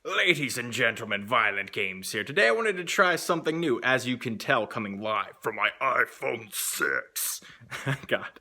Ladies and gentlemen, Violent Games here. Today I wanted to try something new, as you can tell, coming live from my iPhone 6. God,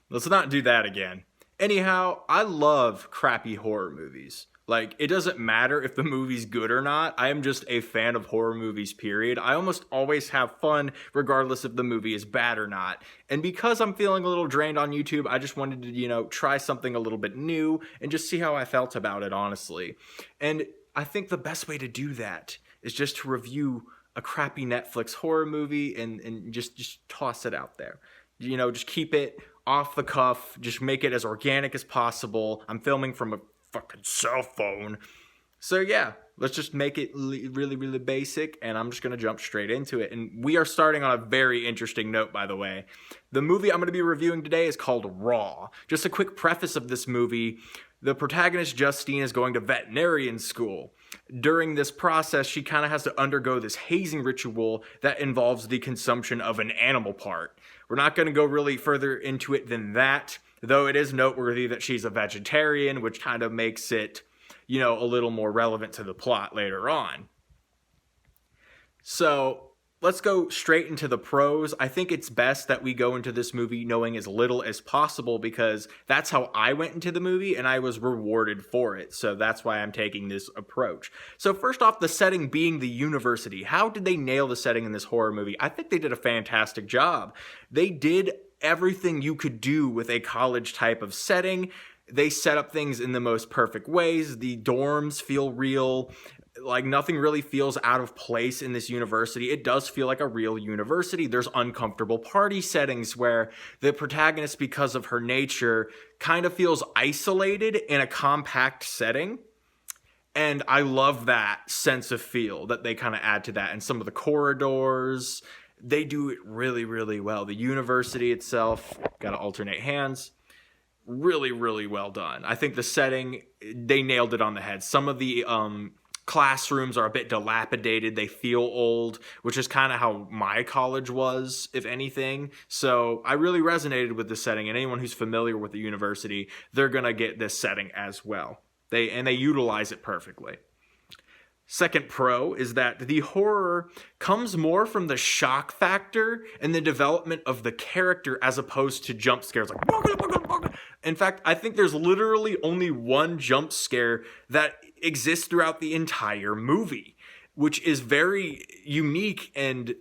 let's not do that again. Anyhow, I love crappy horror movies. Like, it doesn't matter if the movie's good or not. I am just a fan of horror movies, period. I almost always have fun, regardless if the movie is bad or not. And because I'm feeling a little drained on YouTube, I just wanted to, try something a little bit new and just see how I felt about it, honestly. And I think the best way to do that is just to review a crappy Netflix horror movie and just toss it out there. Just keep it off the cuff, just make it as organic as possible. I'm filming from a fucking cell phone. So yeah, let's just make it really, really basic, and I'm just going to jump straight into it. And we are starting on a very interesting note, by the way. The movie I'm going to be reviewing today is called Raw. Just a quick preface of this movie. The protagonist, Justine, is going to veterinarian school. During this process, she kind of has to undergo this hazing ritual that involves the consumption of an animal part. We're not going to go really further into it than that, though it is noteworthy that she's a vegetarian, which kind of makes it, a little more relevant to the plot later on. So let's go straight into the pros. I think it's best that we go into this movie knowing as little as possible because that's how I went into the movie and I was rewarded for it. So that's why I'm taking this approach. So first off, the setting being the university. How did they nail the setting in this horror movie? I think they did a fantastic job. They did everything you could do with a college type of setting. They set up things in the most perfect ways. The dorms feel real. Like, nothing really feels out of place in this university. It does feel like a real university. There's uncomfortable party settings where the protagonist, because of her nature, kind of feels isolated in a compact setting. And I love that sense of feel that they kind of add to that. And some of the corridors, they do it really, really well. The university itself, gotta alternate hands, really, really well done. I think the setting, they nailed it on the head. Some of the classrooms are a bit dilapidated. They feel old, which is kind of how my college was, if anything. So I really resonated with the setting, and anyone who's familiar with the university, they're gonna get this setting as well. They utilize it perfectly. Second pro is that the horror comes more from the shock factor and the development of the character as opposed to jump scares like in fact, I think there's literally only one jump scare that exists throughout the entire movie, which is very unique and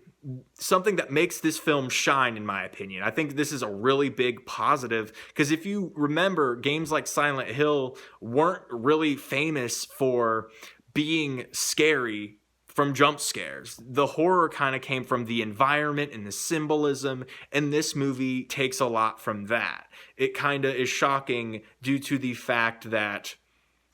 something that makes this film shine, in my opinion. I think this is a really big positive because if you remember, games like Silent Hill weren't really famous for being scary from jump scares. The horror kind of came from the environment and the symbolism, and this movie takes a lot from that. It kind of is shocking due to the fact that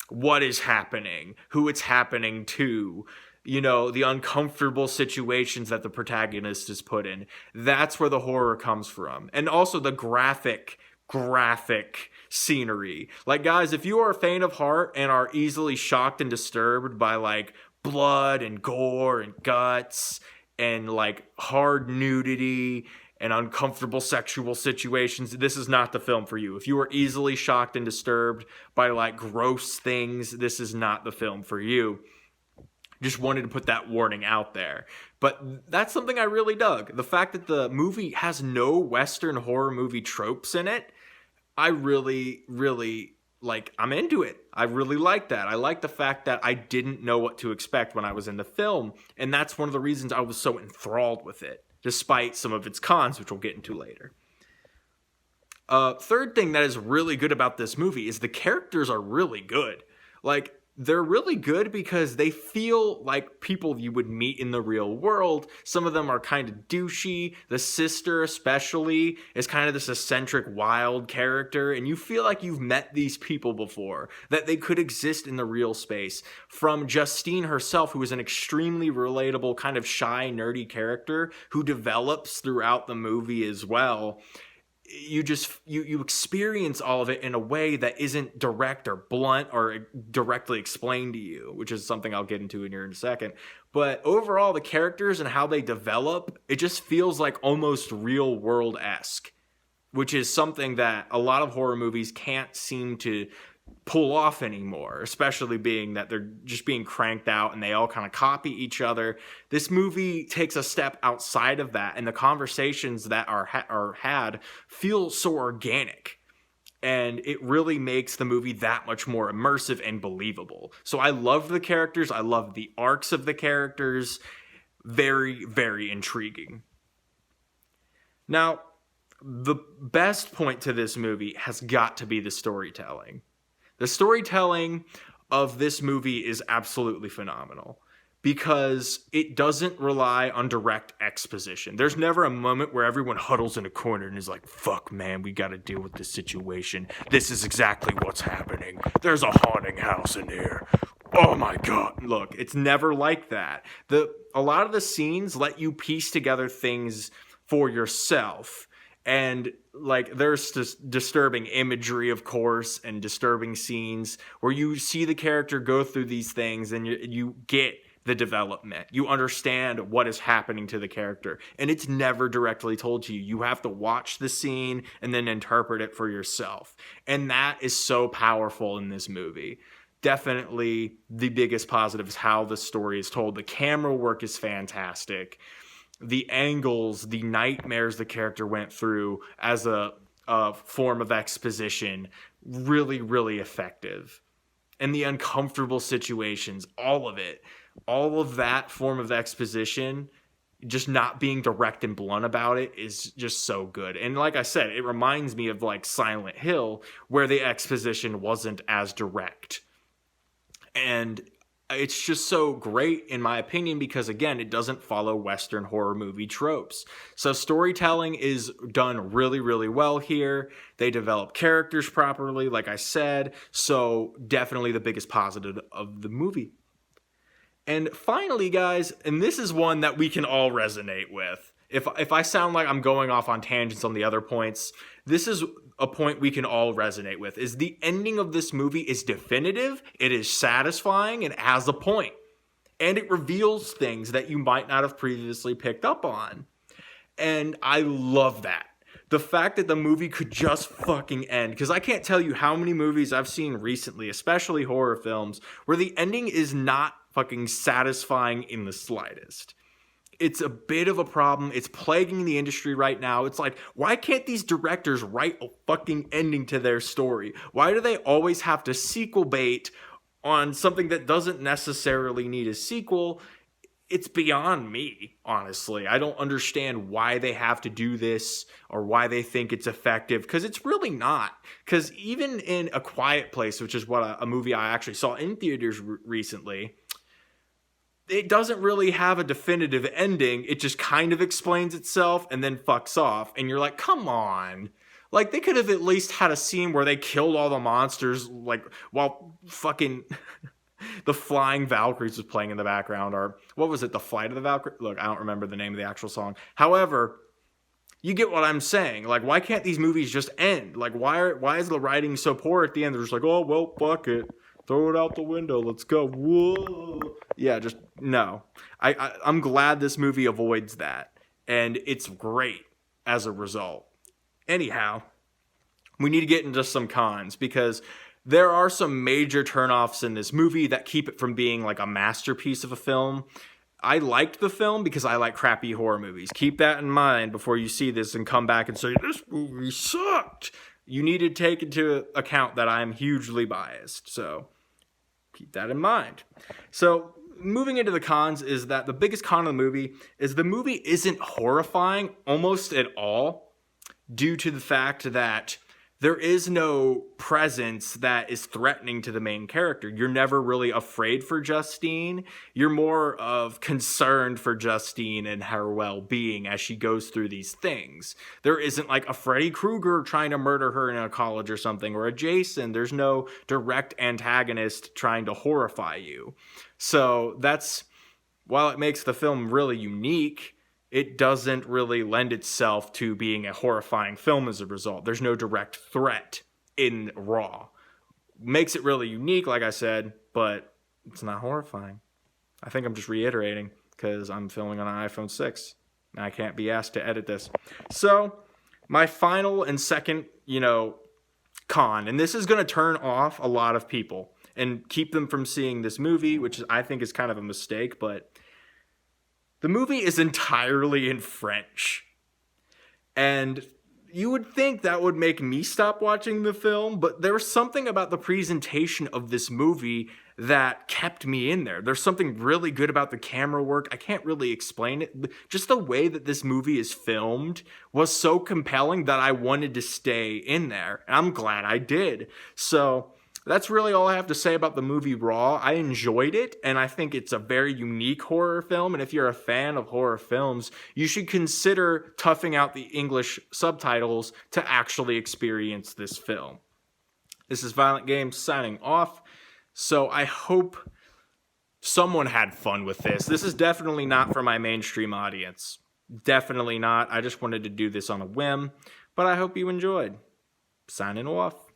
what is happening, who it's happening to, the uncomfortable situations that the protagonist is put in. That's where the horror comes from. And also the graphic scenery. Like, guys, if you are a faint of heart and are easily shocked and disturbed by like blood and gore and guts and like hard nudity and uncomfortable sexual situations, this is not the film for you. If you are easily shocked and disturbed by like gross things, this is not the film for you. Just wanted to put that warning out there. But that's something I really dug. The fact that the movie has no Western horror movie tropes in it, I really, really I'm into it. I really like that. I like the fact that I didn't know what to expect when I was in the film. And that's one of the reasons I was so enthralled with it, despite some of its cons, which we'll get into later. Third thing that is really good about this movie is the characters are really good. Like, they're really good because they feel like people you would meet in the real world. Some of them are kind of douchey. The sister especially is kind of this eccentric, wild character. And you feel like you've met these people before, that they could exist in the real space. From Justine herself, who is an extremely relatable, kind of shy, nerdy character who develops throughout the movie as well. You experience all of it in a way that isn't direct or blunt or directly explained to you, which is something I'll get into in here in a second. But overall, the characters and how they develop, it just feels like almost real world-esque, which is something that a lot of horror movies can't seem to pull off anymore, especially being that they're just being cranked out and they all kind of copy each other. This movie takes a step outside of that, and the conversations that are had feel so organic. And it really makes the movie that much more immersive and believable. So I love the characters. I love the arcs of the characters. Very, very intriguing. Now, the best point to this movie has got to be the storytelling. The storytelling of this movie is absolutely phenomenal because it doesn't rely on direct exposition. There's never a moment where everyone huddles in a corner and is like, fuck, man, we gotta deal with this situation. This is exactly what's happening. There's a haunting house in here. Oh my God. Look, it's never like that. A lot of the scenes let you piece together things for yourself. And like there's this disturbing imagery, of course, and disturbing scenes where you see the character go through these things and you get the development. You understand what is happening to the character. And it's never directly told to you. You have to watch the scene and then interpret it for yourself. And that is so powerful in this movie. Definitely the biggest positive is how the story is told. The camera work is fantastic. The angles, the nightmares the character went through as a form of exposition, really, really effective. And the uncomfortable situations, all of it, all of that form of exposition, just not being direct and blunt about it is just so good. And like I said, it reminds me of like Silent Hill, where the exposition wasn't as direct. And it's just so great, in my opinion, because, again, it doesn't follow Western horror movie tropes. So storytelling is done really, really well here. They develop characters properly, like I said. So definitely the biggest positive of the movie. And finally, guys, and this is one that we can all resonate with. If I sound like I'm going off on tangents on the other points, this is a point we can all resonate with, is the ending of this movie is definitive, it is satisfying, and has a point. And it reveals things that you might not have previously picked up on. And I love that. The fact that the movie could just fucking end, because I can't tell you how many movies I've seen recently, especially horror films, where the ending is not fucking satisfying in the slightest. It's a bit of a problem. It's plaguing the industry right now. It's like, why can't these directors write a fucking ending to their story? Why do they always have to sequel bait on something that doesn't necessarily need a sequel? It's beyond me, honestly. I don't understand why they have to do this or why they think it's effective, because it's really not. Because even in A Quiet Place, which is what a movie I actually saw in theaters recently, it doesn't really have a definitive ending. It just kind of explains itself and then fucks off. And you're like, come on. Like, they could have at least had a scene where they killed all the monsters, like, while fucking the Flying Valkyries was playing in the background. Or what was it? The Flight of the Valkyries? Look, I don't remember the name of the actual song. However, you get what I'm saying. Like, why can't these movies just end? Like, why is the writing so poor at the end? They're just like, oh, well, fuck it. Throw it out the window. Let's go. Whoa. Yeah, just no. I'm glad this movie avoids that. And it's great as a result. Anyhow, we need to get into some cons, because there are some major turnoffs in this movie that keep it from being like a masterpiece of a film. I liked the film because I like crappy horror movies. Keep that in mind before you see this and come back and say, this movie sucked. You need to take into account that I'm hugely biased. So keep that in mind. So moving into the cons is that the biggest con of the movie is the movie isn't horrifying almost at all, due to the fact that there is no presence that is threatening to the main character. You're never really afraid for Justine. You're more of concerned for Justine and her well-being as she goes through these things. There isn't like a Freddy Krueger trying to murder her in a college or something, or a Jason. There's no direct antagonist trying to horrify you. So that's, while it makes the film really unique, it doesn't really lend itself to being a horrifying film as a result. There's no direct threat in Raw. Makes it really unique, like I said, but it's not horrifying. I think I'm just reiterating because I'm filming on an iPhone 6 and I can't be asked to edit this. So my final and second, con, and this is going to turn off a lot of people and keep them from seeing this movie, which I think is kind of a mistake, but the movie is entirely in French. And you would think that would make me stop watching the film, but there was something about the presentation of this movie that kept me in there. There's something really good about the camera work. I can't really explain it. Just the way that this movie is filmed was so compelling that I wanted to stay in there. And I'm glad I did. So that's really all I have to say about the movie Raw. I enjoyed it, and I think it's a very unique horror film, and if you're a fan of horror films, you should consider toughing out the English subtitles to actually experience this film. This is Violent Games signing off, so I hope someone had fun with this. This is definitely not for my mainstream audience. Definitely not. I just wanted to do this on a whim, but I hope you enjoyed. Signing off.